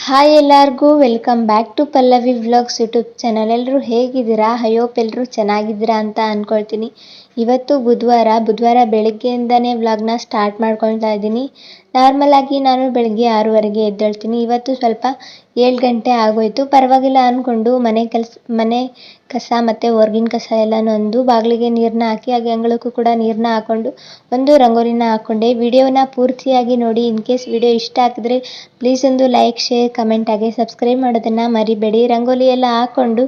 Hi ಎಲ್ಲರಿಗೂ welcome back to Pallavi vlogs YouTube channel. ಎಲ್ಲರೂ ಹೇಗಿದ್ದೀರಾ? ಐ ಹೋಪ್ ಎಲ್ಲರೂ ಚೆನ್ನಾಗಿದ್ದೀರಾ ಅಂತ ಅಂದ್ಕೊಳ್ತೀನಿ. ಇವತ್ತು ಬುಧವಾರ ಬೆಳಗ್ಗೆಯಿಂದನೇ ವ್ಲಾಗ್ನ ಸ್ಟಾರ್ಟ್ ಮಾಡ್ಕೊಳ್ತಾ ಇದ್ದೀನಿ. ನಾರ್ಮಲ್ ಆಗಿ ನಾನು ಬೆಳಗ್ಗೆ 6:30ಗೆ ಎದ್ದೇಳ್ತೀನಿ. ಇವತ್ತು ಸ್ವಲ್ಪ 7 ಗಂಟೆ ಆಗೋಯ್ತು. ಪರವಾಗಿಲ್ಲ ಅಂದ್ಕೊಂಡು ಮನೆ ಕಸ ಮತ್ತು ಹೊರ್ಗಿನ ಕಸ ಎಲ್ಲನೂ ಒಂದು ಬಾಗಿಲಿಗೆ ನೀರನ್ನ ಹಾಕಿ, ಹಾಗೆ ಅಂಗಳಕ್ಕೂ ಕೂಡ ನೀರನ್ನ ಹಾಕ್ಕೊಂಡು ಒಂದು ರಂಗೋಲಿನ ಹಾಕ್ಕೊಂಡೆ. ವಿಡಿಯೋನ ಪೂರ್ತಿಯಾಗಿ ನೋಡಿ. ಇನ್ ಕೇಸ್ ವಿಡಿಯೋ ಇಷ್ಟ ಆಗಿದ್ರೆ ಪ್ಲೀಸ್ ಒಂದು ಲೈಕ್, ಶೇರ್, ಕಮೆಂಟ್ ಹಾಗೆ ಸಬ್ಸ್ಕ್ರೈಬ್ ಮಾಡೋದನ್ನು ಮರಿಬೇಡಿ. ರಂಗೋಲಿ ಎಲ್ಲ ಹಾಕ್ಕೊಂಡು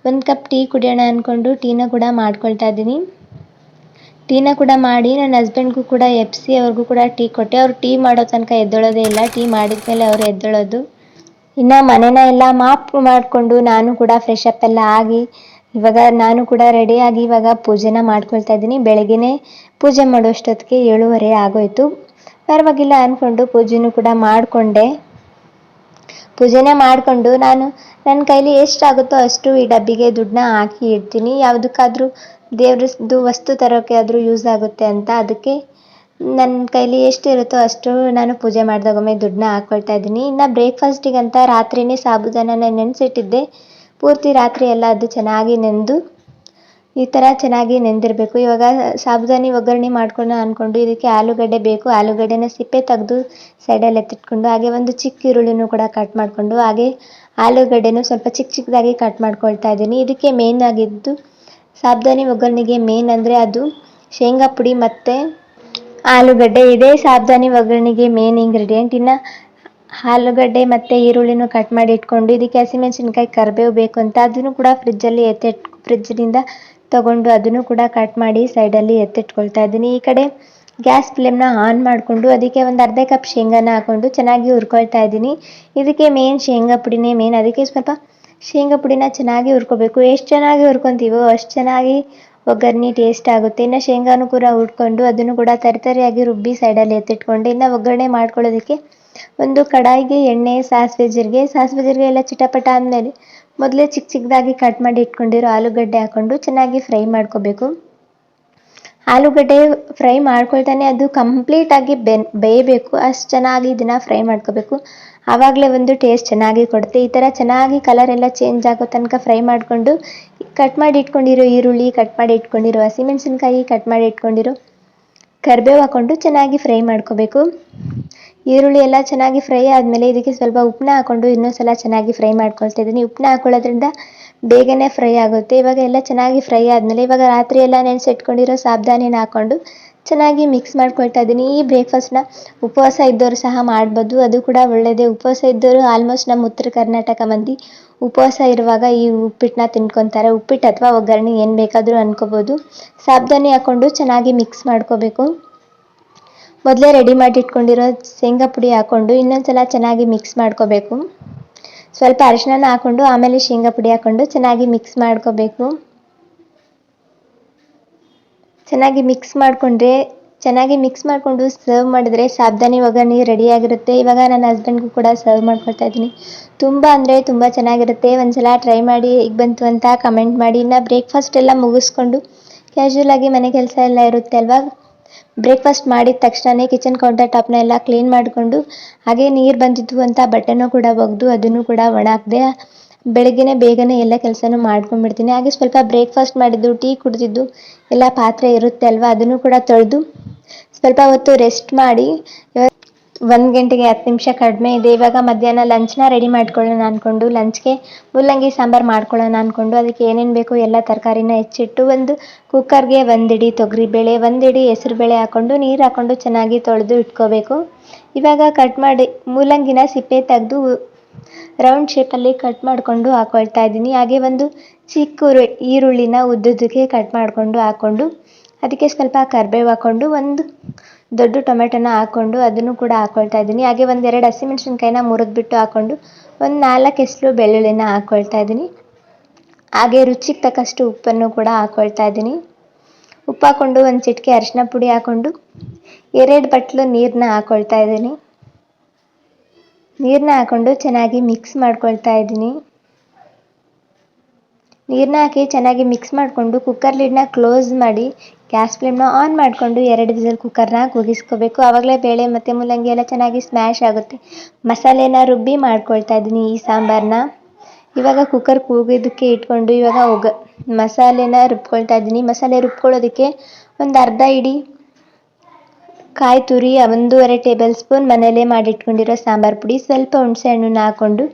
ಒಂದು ಕಪ್ ಟೀ ಕುಡಿಯೋಣ ಅಂದ್ಕೊಂಡು ಟೀನ ಕೂಡ ಮಾಡ್ಕೊಳ್ತಾ ಇದ್ದೀನಿ. ಟೀನ ಕೂಡ ಮಾಡಿ ನನ್ನ ಹಸ್ಬೆಂಡ್ಗೂ ಕೂಡ ಎಪ್ಸಿ ಅವ್ರಿಗೂ ಕೂಡ ಟೀ ಕೊಟ್ಟೆ. ಅವ್ರು ಟೀ ಮಾಡೋ ತನಕ ಎದ್ದೇಳೋದೇ ಇಲ್ಲ. ಟೀ ಮಾಡಿದ್ಮೇಲೆ ಅವ್ರು ಎದ್ದೇಳೋದು. ಇನ್ನು ಮನೆನ ಎಲ್ಲ ಮಾಪ್ ಮಾಡಿಕೊಂಡು ನಾನು ಕೂಡ ಫ್ರೆಶ್ ಅಪ್ ಎಲ್ಲ ಆಗಿ ಇವಾಗ ನಾನು ಕೂಡ ರೆಡಿಯಾಗಿ ಇವಾಗ ಪೂಜೆನ ಮಾಡ್ಕೊಳ್ತಾ ಇದ್ದೀನಿ. ಬೆಳಗ್ಗೆನೇ ಪೂಜೆ ಮಾಡೋಷ್ಟೊತ್ತಿಗೆ 7:30 ಆಗೋಯ್ತು. ಪರವಾಗಿಲ್ಲ ಅಂದ್ಕೊಂಡು ಪೂಜೆನೂ ಕೂಡ ಮಾಡಿಕೊಂಡೆ. ಪೂಜೆನೇ ಮಾಡಿಕೊಂಡು ನಾನು ನನ್ನ ಕೈಲಿ ಎಷ್ಟಾಗುತ್ತೋ ಅಷ್ಟು ಈ ಡಬ್ಬಿಗೆ ದುಡ್ಡನ್ನ ಹಾಕಿ ಇಡ್ತೀನಿ. ಯಾವುದಕ್ಕಾದ್ರೂ ದೇವ್ರದ್ದು ವಸ್ತು ತರೋಕ್ಕೆ ಆದರೂ ಯೂಸ್ ಆಗುತ್ತೆ ಅಂತ. ಅದಕ್ಕೆ ನನ್ನ ಕೈಲಿ ಎಷ್ಟಿರುತ್ತೋ ಅಷ್ಟು ನಾನು ಪೂಜೆ ಮಾಡಿದಾಗೊಮ್ಮೆ ದುಡ್ಡನ್ನ ಹಾಕ್ಕೊಳ್ತಾ ಇದ್ದೀನಿ. ಇನ್ನು ಬ್ರೇಕ್ಫಾಸ್ಟಿಗಂತ ರಾತ್ರಿಯೇ ಸಾಬುದಾನನ ನೆನೆಸಿಟ್ಟಿದ್ದೆ. ಪೂರ್ತಿ ರಾತ್ರಿ ಎಲ್ಲ ಅದು ಚೆನ್ನಾಗಿ ನೆಂದು ಈ ಥರ ಚೆನ್ನಾಗಿ ನೆಂದಿರಬೇಕು. ಇವಾಗ ಸಾಬುದಾನಿ ಒಗ್ಗರಣೆ ಮಾಡ್ಕೊಂಡು ಅಂದ್ಕೊಂಡು ಇದಕ್ಕೆ ಆಲೂಗಡ್ಡೆ ಬೇಕು. ಆಲೂಗಡ್ಡೆನ ಸಿಪ್ಪೆ ತೆಗೆದು ಸೈಡಲ್ಲಿ ಎತ್ತಿಟ್ಕೊಂಡು, ಹಾಗೆ ಒಂದು ಚಿಕ್ಕ ಈರುಳ್ಳಿನೂ ಕೂಡ ಕಟ್ ಮಾಡಿಕೊಂಡು, ಹಾಗೆ ಆಲೂಗಡ್ಡೆನೂ ಸ್ವಲ್ಪ ಚಿಕ್ಕದಾಗಿ ಕಟ್ ಮಾಡ್ಕೊಳ್ತಾ ಇದ್ದೀನಿ. ಇದಕ್ಕೆ ಮೇನ್ ಆಗಿದ್ದು ಸಾಬುದಾನಿ ಒಗ್ಗರಣೆಗೆ ಮೇನ್ ಅಂದರೆ ಅದು ಶೇಂಗಾ ಪುಡಿ ಮತ್ತು ಆಲೂಗಡ್ಡೆ. ಇದೇ ಸಾಬುದಾನಿ ಒಗ್ಗರಣೆಗೆ ಮೇನ್ ಇಂಗ್ರೀಡಿಯೆಂಟ್. ಇನ್ನು ಆಲೂಗಡ್ಡೆ ಮತ್ತು ಈರುಳ್ಳಿನೂ ಕಟ್ ಮಾಡಿ ಇಟ್ಕೊಂಡು, ಇದಕ್ಕೆ ಹಸಿಮೆಣಸಿನ್ಕಾಯಿ, ಕರಿಬೇವು ಬೇಕು ಅಂತ ಅದನ್ನು ಕೂಡ ಫ್ರಿಜ್ಜಿನಿಂದ ತೊಗೊಂಡು ಅದನ್ನು ಕೂಡ ಕಟ್ ಮಾಡಿ ಸೈಡಲ್ಲಿ ಎತ್ತಿಟ್ಕೊಳ್ತಾ ಇದ್ದೀನಿ. ಈ ಕಡೆ ಗ್ಯಾಸ್ ಫ್ಲೇಮ್ನ ಆನ್ ಮಾಡಿಕೊಂಡು ಅದಕ್ಕೆ ಒಂದು ಅರ್ಧ ಕಪ್ ಶೇಂಗಾನ ಹಾಕ್ಕೊಂಡು ಚೆನ್ನಾಗಿ ಹುರ್ಕೊಳ್ತಾ ಇದ್ದೀನಿ. ಇದಕ್ಕೆ ಮೇನ್ ಶೇಂಗಾ ಪುಡಿನೇ ಮೇನ್. ಅದಕ್ಕೆ ಸ್ವಲ್ಪ ಶೇಂಗಾ ಪುಡಿನ ಚೆನ್ನಾಗಿ ಹುರ್ಕೋಬೇಕು. ಎಷ್ಟು ಚೆನ್ನಾಗಿ ಹುರ್ಕೊತೀವೋ ಅಷ್ಟು ಚೆನ್ನಾಗಿ ಒಗ್ಗರಣೆ ಟೇಸ್ಟ್ ಆಗುತ್ತೆ. ಇನ್ನು ಶೇಂಗಾನು ಕೂಡ ಹುರ್ಕೊಂಡು ಅದನ್ನು ಕೂಡ ತರಿಯಾಗಿ ರುಬ್ಬಿ ಸೈಡಲ್ಲಿ ಎತ್ತಿಟ್ಕೊಂಡು, ಇನ್ನು ಒಗ್ಗರಣೆ ಮಾಡ್ಕೊಳ್ಳೋದಕ್ಕೆ ಒಂದು ಕಡಾಯಿಗೆ ಎಣ್ಣೆ, ಸಾಸಿವೆ ಜೀರಿಗೆ ಎಲ್ಲ ಚಿಟಪಟ ಆದಮೇಲೆ ಮೊದಲೇ ಚಿಕ್ಕದಾಗಿ ಕಟ್ ಮಾಡಿ ಇಟ್ಕೊಂಡಿರೋ ಆಲೂಗಡ್ಡೆ ಹಾಕ್ಕೊಂಡು ಚೆನ್ನಾಗಿ ಫ್ರೈ ಮಾಡ್ಕೋಬೇಕು. ಆಲೂಗಡ್ಡೆ ಫ್ರೈ ಮಾಡ್ಕೊಳ್ತಾನೆ ಅದು ಕಂಪ್ಲೀಟಾಗಿ ಬೇಯಬೇಕು. ಅಷ್ಟು ಚೆನ್ನಾಗಿ ಇದನ್ನು ಫ್ರೈ ಮಾಡ್ಕೋಬೇಕು. ಆವಾಗಲೇ ಒಂದು ಟೇಸ್ಟ್ ಚೆನ್ನಾಗಿ ಕೊಡುತ್ತೆ. ಈ ಥರ ಚೆನ್ನಾಗಿ ಕಲರ್ ಎಲ್ಲ ಚೇಂಜ್ ಆಗೋ ತನಕ ಫ್ರೈ ಮಾಡಿಕೊಂಡು, ಕಟ್ ಮಾಡಿ ಇಟ್ಕೊಂಡಿರೋ ಈರುಳ್ಳಿ, ಕಟ್ ಮಾಡಿ ಇಟ್ಕೊಂಡಿರೋ ಹಸಿಮೆಣಸಿನ್ಕಾಯಿ, ಕಟ್ ಮಾಡಿ ಇಟ್ಕೊಂಡಿರೋ ಕರಿಬೇವು ಹಾಕ್ಕೊಂಡು ಚೆನ್ನಾಗಿ ಫ್ರೈ ಮಾಡ್ಕೋಬೇಕು. ಈರುಳ್ಳಿ ಎಲ್ಲ ಚೆನ್ನಾಗಿ ಫ್ರೈ ಆದಮೇಲೆ ಇದಕ್ಕೆ ಸ್ವಲ್ಪ ಉಪ್ಪನ್ನ ಹಾಕ್ಕೊಂಡು ಇನ್ನೊಂದ್ಸಲ ಚೆನ್ನಾಗಿ ಫ್ರೈ ಮಾಡ್ಕೊಳ್ತಾ ಇದ್ದೀನಿ. ಉಪ್ಪನ್ನ ಹಾಕೊಳ್ಳೋದ್ರಿಂದ ಬೇಗನೆ ಫ್ರೈ ಆಗುತ್ತೆ. ಇವಾಗ ಎಲ್ಲ ಚೆನ್ನಾಗಿ ಫ್ರೈ ಆದಮೇಲೆ ಇವಾಗ ರಾತ್ರಿ ಎಲ್ಲ ನೆನೆಸಿಟ್ಕೊಂಡಿರೋ ಸಾಬುದಾನಿನ ಹಾಕ್ಕೊಂಡು ಚೆನ್ನಾಗಿ ಮಿಕ್ಸ್ ಮಾಡ್ಕೊಳ್ತಾ ಇದ್ದೀನಿ. ಈ ಬ್ರೇಕ್ಫಾಸ್ಟ್ನ ಉಪವಾಸ ಇದ್ದವರು ಸಹ ಮಾಡ್ಬೋದು, ಅದು ಕೂಡ ಒಳ್ಳೆಯದೇ. ಉಪವಾಸ ಇದ್ದವರು ಆಲ್ಮೋಸ್ಟ್ ನಮ್ಮ ಉತ್ತರ ಕರ್ನಾಟಕ ಮಂದಿ ಉಪವಾಸ ಇರುವಾಗ ಈ ಉಪ್ಪಿಟ್ಟನ್ನ ತಿನ್ಕೊತಾರೆ. ಉಪ್ಪಿಟ್ಟು ಅಥವಾ ಒಗ್ಗರಣೆ ಏನು ಬೇಕಾದರೂ ಅನ್ಕೋಬೋದು. ಸಾಬುದಾನಿ ಹಾಕ್ಕೊಂಡು ಚೆನ್ನಾಗಿ ಮಿಕ್ಸ್ ಮಾಡ್ಕೋಬೇಕು. ಮೊದಲೇ ರೆಡಿ ಮಾಡಿ ಇಟ್ಕೊಂಡಿರೋ ಶೇಂಗಾ ಪುಡಿ ಹಾಕ್ಕೊಂಡು ಇನ್ನೊಂದ್ಸಲ ಚೆನ್ನಾಗಿ ಮಿಕ್ಸ್ ಮಾಡ್ಕೋಬೇಕು. ಸ್ವಲ್ಪ ಅರಿಶಿನ ಹಾಕ್ಕೊಂಡು ಆಮೇಲೆ ಶೇಂಗಾ ಪುಡಿ ಹಾಕ್ಕೊಂಡು ಚೆನ್ನಾಗಿ ಮಿಕ್ಸ್ ಮಾಡ್ಕೋಬೇಕು. ಚೆನ್ನಾಗಿ ಮಿಕ್ಸ್ ಮಾಡಿಕೊಂಡು ಸರ್ವ್ ಮಾಡಿದ್ರೆ ಸಾಬುದಾನಿ ಒಗ್ಗರಣೆ ರೆಡಿಯಾಗಿರುತ್ತೆ. ಇವಾಗ ನನ್ನ ಹಸ್ಬೆಂಡ್ಗೂ ಕೂಡ ಸರ್ವ್ ಮಾಡ್ಕೊಳ್ತಾ ಇದ್ದೀನಿ. ತುಂಬ ಅಂದರೆ ತುಂಬ ಚೆನ್ನಾಗಿರುತ್ತೆ. ಒಂದ್ಸಲ ಟ್ರೈ ಮಾಡಿ ಹೇಗೆ ಬಂತು ಅಂತ ಕಮೆಂಟ್ ಮಾಡಿ. ಇನ್ನು ಬ್ರೇಕ್ಫಾಸ್ಟ್ ಎಲ್ಲ ಮುಗಿಸ್ಕೊಂಡು ಕ್ಯಾಶುಯಲ್ ಆಗಿ ಮನೆ ಕೆಲಸ ಎಲ್ಲ ಇರುತ್ತೆ ಅಲ್ವಾ. ಬ್ರೇಕ್ಫಾಸ್ಟ್ ಮಾಡಿದ ತಕ್ಷಣವೇ ಕಿಚನ್ ಕೌಂಟರ್ ಟಾಪ್ನ ಎಲ್ಲ ಕ್ಲೀನ್ ಮಾಡಿಕೊಂಡು, ಹಾಗೆ ನೀರು ಬಂದಿದ್ದು ಅಂತ ಬಟ್ಟೆನೂ ಕೂಡ ಒಗೆದು ಅದನ್ನು ಕೂಡ ಒಣ ಹಾಕಿದೆ. ಬೇಗನೆ ಎಲ್ಲ ಕೆಲಸನೂ ಮಾಡ್ಕೊಂಡ್ಬಿಡ್ತೀನಿ. ಹಾಗೆ ಸ್ವಲ್ಪ ಬ್ರೇಕ್ಫಾಸ್ಟ್ ಮಾಡಿದ್ದು, ಟೀ ಕುಡಿದಿದ್ದು ಎಲ್ಲ ಪಾತ್ರೆ ಇರುತ್ತೆ ಅಲ್ವಾ, ಅದನ್ನು ಕೂಡ ತೊಳೆದು ಸ್ವಲ್ಪ ಹೊತ್ತು ರೆಸ್ಟ್ ಮಾಡಿ 1 ಗಂಟೆಗೆ 10 ನಿಮಿಷ ಕಡಿಮೆ ಇದೆ. ಇವಾಗ ಮಧ್ಯಾಹ್ನ ಲಂಚ್ನ ರೆಡಿ ಮಾಡ್ಕೊಳ್ಳೋಣ ಅಂದ್ಕೊಂಡು, ಲಂಚ್ಗೆ ಮೂಲಂಗಿ ಸಾಂಬಾರು ಮಾಡ್ಕೊಳ್ಳೋಣ ಅಂದ್ಕೊಂಡು ಅದಕ್ಕೆ ಏನೇನು ಬೇಕು ಎಲ್ಲ ತರಕಾರಿನ ಹೆಚ್ಚಿಟ್ಟು ಒಂದು ಕುಕ್ಕರ್ಗೆ 1 ಹಿಡಿ ತೊಗರಿಬೇಳೆ, 1 ಹಿಡಿ ಹೆಸರುಬೇಳೆ ಹಾಕ್ಕೊಂಡು ನೀರು ಹಾಕ್ಕೊಂಡು ಚೆನ್ನಾಗಿ ತೊಳೆದು ಇಟ್ಕೋಬೇಕು. ಇವಾಗ ಕಟ್ ಮಾಡಿ ಮೂಲಂಗಿನ ಸಿಪ್ಪೆ ತೆಗೆದು ರೌಂಡ್ ಶೇಪಲ್ಲಿ ಕಟ್ ಮಾಡಿಕೊಂಡು ಹಾಕ್ಕೊಳ್ತಾ ಇದ್ದೀನಿ. ಹಾಗೆ ಒಂದು ಚಿಕ್ಕ ಈರುಳ್ಳಿನ ಉದ್ದುದಕ್ಕೆ ಕಟ್ ಮಾಡಿಕೊಂಡು ಹಾಕ್ಕೊಂಡು ಅದಕ್ಕೆ ಸ್ವಲ್ಪ ಕರಿಬೇವು ಹಾಕ್ಕೊಂಡು ಒಂದು ದೊಡ್ಡ ಟೊಮೆಟೊನ ಹಾಕ್ಕೊಂಡು ಅದನ್ನು ಕೂಡ ಹಾಕ್ಕೊಳ್ತಾ ಇದ್ದೀನಿ. ಹಾಗೆ 1-2 ಹಸಿಮೆಣಸಿನ್ಕಾಯಿನ ಮುರಿದ್ಬಿಟ್ಟು ಹಾಕ್ಕೊಂಡು ಒಂದು 4 ಎಸಳು ಬೆಳ್ಳುಳ್ಳಿನ ಹಾಕ್ಕೊಳ್ತಾ ಇದ್ದೀನಿ. ಹಾಗೆ ರುಚಿಗೆ ತಕ್ಕಷ್ಟು ಉಪ್ಪನ್ನು ಕೂಡ ಹಾಕ್ಕೊಳ್ತಾ ಇದ್ದೀನಿ. ಉಪ್ಪು ಹಾಕ್ಕೊಂಡು ಒಂದು ಚಿಟಿಕೆ ಅರಿಶಿನ ಪುಡಿ ಹಾಕ್ಕೊಂಡು 2 ಬಟ್ಲು ನೀರನ್ನ ಹಾಕ್ಕೊಳ್ತಾ ಇದ್ದೀನಿ. ನೀರನ್ನ ಹಾಕ್ಕೊಂಡು ಚೆನ್ನಾಗಿ ಮಿಕ್ಸ್ ಮಾಡ್ಕೊಳ್ತಾ ಇದ್ದೀನಿ. ನೀರನ್ನ ಹಾಕಿ ಚೆನ್ನಾಗಿ ಮಿಕ್ಸ್ ಮಾಡಿಕೊಂಡು ಕುಕ್ಕರ್ ಲಿಡ್ನ ಕ್ಲೋಸ್ ಮಾಡಿ ಗ್ಯಾಸ್ ಫ್ಲೇಮ್ನ ಆನ್ ಮಾಡಿಕೊಂಡು 2 ವಿಸಿಲ್ ಕುಕ್ಕರ್ನ ಕೂಗಿಸ್ಕೋಬೇಕು. ಆವಾಗಲೇ ಬೇಳೆ ಮತ್ತು ಮೂಲಂಗಿ ಎಲ್ಲ ಚೆನ್ನಾಗಿ ಸ್ಮ್ಯಾಶ್ ಆಗುತ್ತೆ. ಮಸಾಲೆನ ರುಬ್ಬಿ ಮಾಡ್ಕೊಳ್ತಾ ಇದ್ದೀನಿ ಈ ಸಾಂಬಾರನ್ನ. ಇವಾಗ ಕುಕ್ಕರ್ ಕೂಗಿದ್ದಕ್ಕೆ ಇಟ್ಕೊಂಡು ಇವಾಗ ಮಸಾಲೆನ ರುಬ್ಕೊಳ್ತಾ ಇದ್ದೀನಿ. ಮಸಾಲೆ ರುಬ್ಕೊಳ್ಳೋದಕ್ಕೆ ಒಂದು ಅರ್ಧ ಇಡೀ ಕಾಯಿ ತುರಿ, 1.5 ಟೇಬಲ್ ಸ್ಪೂನ್ ಮನೇಲೇ ಮಾಡಿಟ್ಕೊಂಡಿರೋ ಸಾಂಬಾರು ಪುಡಿ, ಸ್ವಲ್ಪ ಹುಣಸೆ ಹಣ್ಣನ್ನ ಹಾಕ್ಕೊಂಡು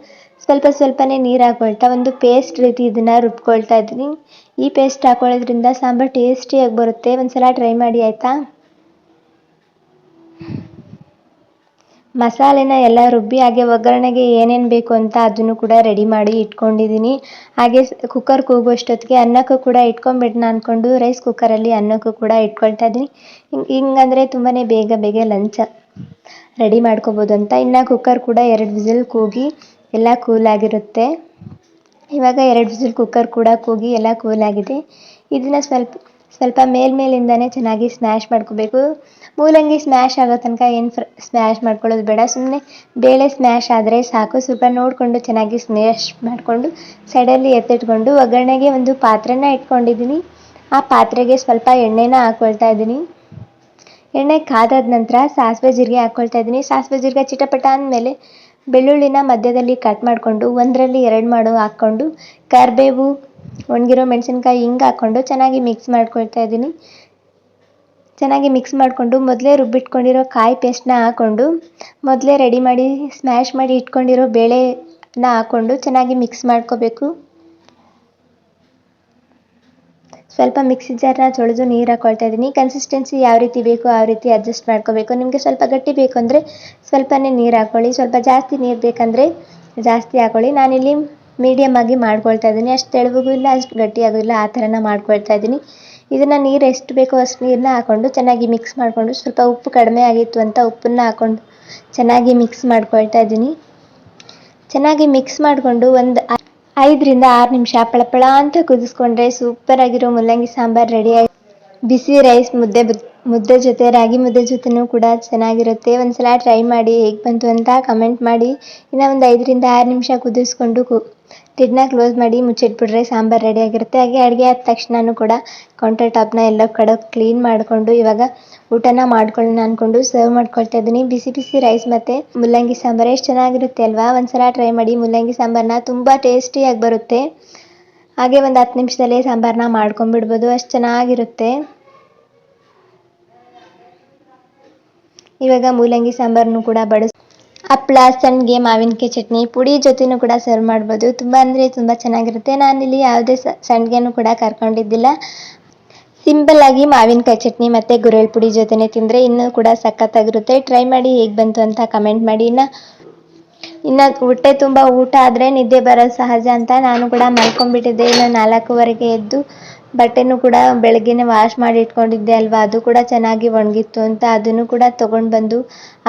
ಸ್ವಲ್ಪನೇ ನೀರು ಹಾಕ್ಕೊಳ್ತಾ ಒಂದು ಪೇಸ್ಟ್ ರೀತಿ ಇದನ್ನು ರುಬ್ಕೊಳ್ತಾ ಇದ್ದೀನಿ. ಈ ಪೇಸ್ಟ್ ಹಾಕೊಳ್ಳೋದ್ರಿಂದ ಸಾಂಬಾರು ಟೇಸ್ಟಿಯಾಗಿ ಬರುತ್ತೆ. ಒಂದ್ಸಲ ಟ್ರೈ ಮಾಡಿ ಆಯಿತಾ. ಮಸಾಲೆನ ಎಲ್ಲ ರುಬ್ಬಿ ಹಾಗೆ ಒಗ್ಗರಣೆಗೆ ಏನೇನು ಬೇಕು ಅಂತ ಅದನ್ನು ಕೂಡ ರೆಡಿ ಮಾಡಿ ಇಟ್ಕೊಂಡಿದ್ದೀನಿ. ಹಾಗೆ ಕುಕ್ಕರ್ ಕೂಗುವಷ್ಟೊತ್ತಿಗೆ ಅನ್ನಕ್ಕೂ ಕೂಡ ಇಟ್ಕೊಂಡ್ಬಿಡೋಣ ಅಂದ್ಕೊಂಡು ರೈಸ್ ಕುಕ್ಕರಲ್ಲಿ ಅನ್ನಕ್ಕೂ ಕೂಡ ಇಟ್ಕೊಳ್ತಾ ಇದ್ದೀನಿ. ಹಿಂಗಂದರೆ ತುಂಬಾ ಬೇಗ ಲಂಚ್ ರೆಡಿ ಮಾಡ್ಕೋಬೋದು ಅಂತ. ಇನ್ನು ಕುಕ್ಕರ್ ಕೂಡ 2 ವಿಸಿಲ್ ಕೂಗಿ ಎಲ್ಲ ಕೂಲಾಗಿರುತ್ತೆ. ಇವಾಗ 2 ವಿಸಿಲ್ ಕುಕ್ಕರ್ ಕೂಡ ಕೂಗಿ ಎಲ್ಲ ಕೂಲಾಗಿದೆ. ಇದನ್ನು ಸ್ವಲ್ಪ ಮೇಲಿಂದನೇ ಚೆನ್ನಾಗಿ ಸ್ಮ್ಯಾಶ್ ಮಾಡ್ಕೋಬೇಕು. ಮೂಲಂಗಿ ಸ್ಮ್ಯಾಶ್ ಆಗೋ ತನಕ ಏನು ಸ್ಮ್ಯಾಶ್ ಮಾಡ್ಕೊಳ್ಳೋದು ಬೇಡ, ಸುಮ್ಮನೆ ಬೇಳೆ ಸ್ಮ್ಯಾಶ್ ಆದರೆ ಸಾಕು. ಸ್ವಲ್ಪ ನೋಡಿಕೊಂಡು ಚೆನ್ನಾಗಿ ಸ್ಮ್ಯಾಶ್ ಮಾಡಿಕೊಂಡು ಸೈಡಲ್ಲಿ ಎತ್ತಿಟ್ಕೊಂಡು ಒಗ್ಗರಣೆಗೆ ಒಂದು ಪಾತ್ರೆನ ಇಟ್ಕೊಂಡಿದ್ದೀನಿ. ಆ ಪಾತ್ರೆಗೆ ಸ್ವಲ್ಪ ಎಣ್ಣೆನ ಹಾಕ್ಕೊಳ್ತಾ ಇದ್ದೀನಿ. ಎಣ್ಣೆ ಕಾದಾದ ನಂತರ ಸಾಸಿವೆ ಜೀರಿಗೆ ಹಾಕ್ಕೊಳ್ತಾ ಇದ್ದೀನಿ. ಸಾಸಿವೆ ಜೀರಿಗೆ ಚಿಟಪಟ ಅಂದಮೇಲೆ ಬೆಳ್ಳುಳ್ಳಿನ ಮಧ್ಯದಲ್ಲಿ ಕಟ್ ಮಾಡಿಕೊಂಡು 1ರಲ್ಲಿ 2 ಹಾಕ್ಕೊಂಡು ಕರಿಬೇವು, ಒಣಗಿರೋ ಮೆಣಸಿನ್ಕಾಯಿ, ಹಿಂಗೆ ಹಾಕ್ಕೊಂಡು ಚೆನ್ನಾಗಿ ಮಿಕ್ಸ್ ಮಾಡ್ಕೊಳ್ತಾ ಇದ್ದೀನಿ. ಚೆನ್ನಾಗಿ ಮಿಕ್ಸ್ ಮಾಡಿಕೊಂಡು ಮೊದಲೇ ರುಬ್ಬಿಟ್ಕೊಂಡಿರೋ ಕಾಯಿ ಪೇಸ್ಟ್ನ ಹಾಕ್ಕೊಂಡು ಮೊದಲೇ ರೆಡಿ ಮಾಡಿ ಸ್ಮ್ಯಾಶ್ ಮಾಡಿ ಇಟ್ಕೊಂಡಿರೋ ಬೇಳೆನ ಹಾಕ್ಕೊಂಡು ಚೆನ್ನಾಗಿ ಮಿಕ್ಸ್ ಮಾಡ್ಕೋಬೇಕು. ಸ್ವಲ್ಪ ಮಿಕ್ಸಿ ಜಾರ್ನ ತೊಳೆದು ನೀರು ಹಾಕ್ಕೊಳ್ತಾ ಇದ್ದೀನಿ. ಕನ್ಸಿಸ್ಟೆನ್ಸಿ ಯಾವ ರೀತಿ ಬೇಕೋ ಆ ರೀತಿ ಅಡ್ಜಸ್ಟ್ ಮಾಡ್ಕೋಬೇಕು. ನಿಮಗೆ ಸ್ವಲ್ಪ ಗಟ್ಟಿ ಬೇಕು ಅಂದರೆ ಸ್ವಲ್ಪನೇ ನೀರು ಹಾಕ್ಕೊಳ್ಳಿ, ಸ್ವಲ್ಪ ಜಾಸ್ತಿ ನೀರು ಬೇಕಂದರೆ ಜಾಸ್ತಿ ಹಾಕ್ಕೊಳ್ಳಿ. ನಾನಿಲ್ಲಿ ಮೀಡಿಯಮ್ ಆಗಿ ಮಾಡ್ಕೊಳ್ತಾ ಇದ್ದೀನಿ. ಅಷ್ಟು ತೆಳುವಿಗೂ ಇಲ್ಲ, ಅಷ್ಟು ಗಟ್ಟಿಯಾಗೂ ಇಲ್ಲ, ಆ ಥರನ ಮಾಡ್ಕೊಳ್ತಾ ಇದ್ದೀನಿ. ಇದನ್ನು ನೀರು ಎಷ್ಟು ಬೇಕೋ ಅಷ್ಟು ನೀರನ್ನ ಹಾಕ್ಕೊಂಡು ಚೆನ್ನಾಗಿ ಮಿಕ್ಸ್ ಮಾಡಿಕೊಂಡು ಸ್ವಲ್ಪ ಉಪ್ಪು ಕಡಿಮೆ ಆಗಿತ್ತು ಅಂತ ಉಪ್ಪನ್ನ ಹಾಕ್ಕೊಂಡು ಚೆನ್ನಾಗಿ ಮಿಕ್ಸ್ ಮಾಡ್ಕೊಳ್ತಾ ಇದ್ದೀನಿ. ಚೆನ್ನಾಗಿ ಮಿಕ್ಸ್ ಮಾಡಿಕೊಂಡು ಒಂದು 5ರಿಂದ 6 ನಿಮಿಷ ಪಳಪಳ ಅಂತ ಕುದಿಸ್ಕೊಂಡ್ರೆ ಸೂಪರಾಗಿರೋ ಮೂಲಂಗಿ ಸಾಂಬಾರು ರೆಡಿ ಆಯಿತು. ಬಿಸಿ ರೈಸ್ ಮುದ್ದೆ ಜೊತೆ, ರಾಗಿ ಮುದ್ದೆ ಜೊತೆನೂ ಕೂಡ ಚೆನ್ನಾಗಿರುತ್ತೆ. ಒಂದ್ಸಲ ಟ್ರೈ ಮಾಡಿ ಹೇಗೆ ಬಂತು ಅಂತ ಕಮೆಂಟ್ ಮಾಡಿ. ಇನ್ನು ಒಂದು 5ರಿಂದ 6 ನಿಮಿಷ ಕುದಿಸ್ಕೊಂಡು ಲಿಡ್ನ ಕ್ಲೋಸ್ ಮಾಡಿ ಮುಚ್ಚಿಟ್ಬಿಟ್ರೆ ಸಾಂಬಾರು ರೆಡಿ ಆಗಿರುತ್ತೆ. ಹಾಗೆ ಅಡುಗೆ ಆದ ತಕ್ಷಣವೂ ಕೂಡ ಕೌಂಟರ್ ಟಾಪ್ನ ಎಲ್ಲ ಕಡೆ ಕ್ಲೀನ್ ಮಾಡಿಕೊಂಡು ಇವಾಗ ಊಟನ ಮಾಡ್ಕೊಳ್ಳೋಣ ಅಂದ್ಕೊಂಡು ಸರ್ವ್ ಮಾಡ್ಕೊಳ್ತಾ ಇದ್ದೀನಿ. ಬಿಸಿ ರೈಸ್ ಮತ್ತು ಮೂಲಂಗಿ ಸಾಂಬಾರು ಎಷ್ಟು ಚೆನ್ನಾಗಿರುತ್ತೆ ಅಲ್ವಾ. ಒಂದ್ಸಲ ಟ್ರೈ ಮಾಡಿ. ಮೂಲಂಗಿ ಸಾಂಬಾರನ್ನ ತುಂಬ ಟೇಸ್ಟಿಯಾಗಿ ಬರುತ್ತೆ. ಹಾಗೆ ಒಂದು 10 ನಿಮಿಷದಲ್ಲೇ ಸಾಂಬಾರನ್ನ ಮಾಡ್ಕೊಂಡ್ಬಿಡ್ಬೋದು, ಅಷ್ಟು ಚೆನ್ನಾಗಿರುತ್ತೆ. ಇವಾಗ ಮೂಲಂಗಿ ಸಾಂಬಾರನ್ನು ಕೂಡ ಹಪ್ಪಳ, ಸಂಡಿಗೆ, ಮಾವಿನಕಾಯಿ ಚಟ್ನಿ, ಪುಡಿ ಜೊತೆನೂ ಕೂಡ ಸರ್ವ್ ಮಾಡ್ಬೋದು. ತುಂಬ ಅಂದರೆ ತುಂಬ ಚೆನ್ನಾಗಿರುತ್ತೆ. ನಾನಿಲ್ಲಿ ಯಾವುದೇ ಸಂಡಿಗೆನೂ ಕೂಡ ಕರ್ಕೊಂಡಿದ್ದಿಲ್ಲ. ಸಿಂಪಲ್ಲಾಗಿ ಮಾವಿನಕಾಯಿ ಚಟ್ನಿ ಮತ್ತು ಗುರೆಳ್ ಪುಡಿ ಜೊತೆನೇ ತಿಂದರೆ ಇನ್ನೂ ಕೂಡ ಸಖತ್ತಾಗಿರುತ್ತೆ. ಟ್ರೈ ಮಾಡಿ ಹೇಗೆ ಬಂತು ಅಂತ ಕಮೆಂಟ್ ಮಾಡಿ. ಇನ್ನು ಹೊಟ್ಟೆ ತುಂಬ ಊಟ ಆದರೆ ನಿದ್ದೆ ಬರೋದು ಸಹಜ ಅಂತ ನಾನು ಕೂಡ ಮಲ್ಕೊಂಡ್ಬಿಟ್ಟಿದ್ದೆ. ಇನ್ನು 4:15ಗೆ ಎದ್ದು ಬಟ್ಟೆನೂ ಕೂಡ ಬೆಳಗ್ಗೆನೇ ವಾಶ್ ಮಾಡಿ ಇಟ್ಕೊಂಡಿದ್ದೆ ಅಲ್ವಾ, ಅದು ಕೂಡ ಚೆನ್ನಾಗಿ ಒಣಗಿತ್ತು ಅಂತ ಅದನ್ನು ಕೂಡ ತೊಗೊಂಡು ಬಂದು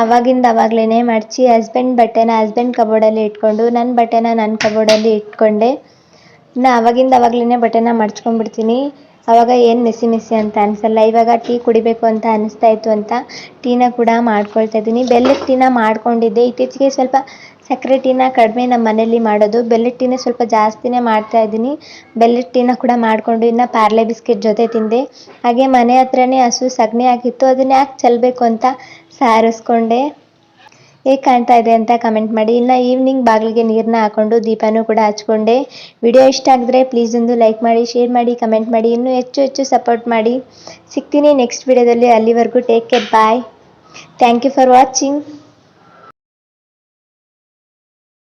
ಅವಾಗಲೇ ಮಡಚಿ ಹಸ್ಬೆಂಡ್ ಬಟ್ಟೆನ ಹಸ್ಬೆಂಡ್ ಕಬೋರ್ಡಲ್ಲಿ ಇಟ್ಕೊಂಡು ನನ್ನ ಬಟ್ಟೆನ ನನ್ನ ಕಬೋರ್ಡಲ್ಲಿ ಇಟ್ಕೊಂಡೆ. ಇನ್ನು ಅವಾಗಲೇ ಬಟ್ಟೆನ ಮಡ್ಚ್ಕೊಂಡ್ಬಿಡ್ತೀನಿ. ಆವಾಗ ಏನು ಮೆಸ್ಸಿ ಅಂತ ಅನಿಸಲ್ಲ. ಇವಾಗ ಟೀ ಕುಡಿಬೇಕು ಅಂತ ಅನಿಸ್ತಾ ಇತ್ತು ಅಂತ ಟೀನ ಕೂಡ ಮಾಡ್ಕೊಳ್ತಾ ಇದ್ದೀನಿ. ಬೆಲ್ಲದ ಟೀನ ಮಾಡ್ಕೊಂಡಿದ್ದೆ. ಇತ್ತೀಚೆಗೆ ಸ್ವಲ್ಪ ಸಕ್ಕರೆ ಟೀನ ಕಡಿಮೆ ನಮ್ಮ ಮನೇಲಿ ಮಾಡೋದು, ಬೆಲ್ಲದ ಟೀನೇ ಸ್ವಲ್ಪ ಜಾಸ್ತಿನೇ ಮಾಡ್ತಾ ಇದ್ದೀನಿ. ಬೆಲ್ಲದ ಟೀನ ಕೂಡ ಮಾಡಿಕೊಂಡು ಇನ್ನು ಪಾರ್ಲೆ ಬಿಸ್ಕೆಟ್ ಜೊತೆ ತಿಂದೆ. ಹಾಗೆ ಮನೆ ಹತ್ರನೇ ಹಸು ಸಗಣಿ ಹಾಕಿತ್ತು, ಅದನ್ನ ಯಾಕೆ ಚೆಲ್ಲಬೇಕು ಅಂತ ಸಾರಿಸ್ಕೊಂಡೆ. ಹೇಗೆ ಕಾಣ್ತಾ ಇದೆ ಅಂತ ಕಮೆಂಟ್ ಮಾಡಿ. ಇನ್ನು ಈವ್ನಿಂಗ್ ಬಾಗಿಲಿಗೆ ನೀರನ್ನ ಹಾಕ್ಕೊಂಡು ದೀಪನೂ ಕೂಡ ಹಚ್ಕೊಂಡೆ. ವಿಡಿಯೋ ಇಷ್ಟ ಆಗಿದ್ರೆ ಪ್ಲೀಸ್ ಒಂದು ಲೈಕ್ ಮಾಡಿ, ಶೇರ್ ಮಾಡಿ, ಕಮೆಂಟ್ ಮಾಡಿ, ಇನ್ನೂ ಹೆಚ್ಚು ಸಪೋರ್ಟ್ ಮಾಡಿ. ಸಿಗ್ತೀನಿ ನೆಕ್ಸ್ಟ್ ವಿಡಿಯೋದಲ್ಲಿ. ಅಲ್ಲಿವರೆಗೂ take care, bye. Thank you for watching.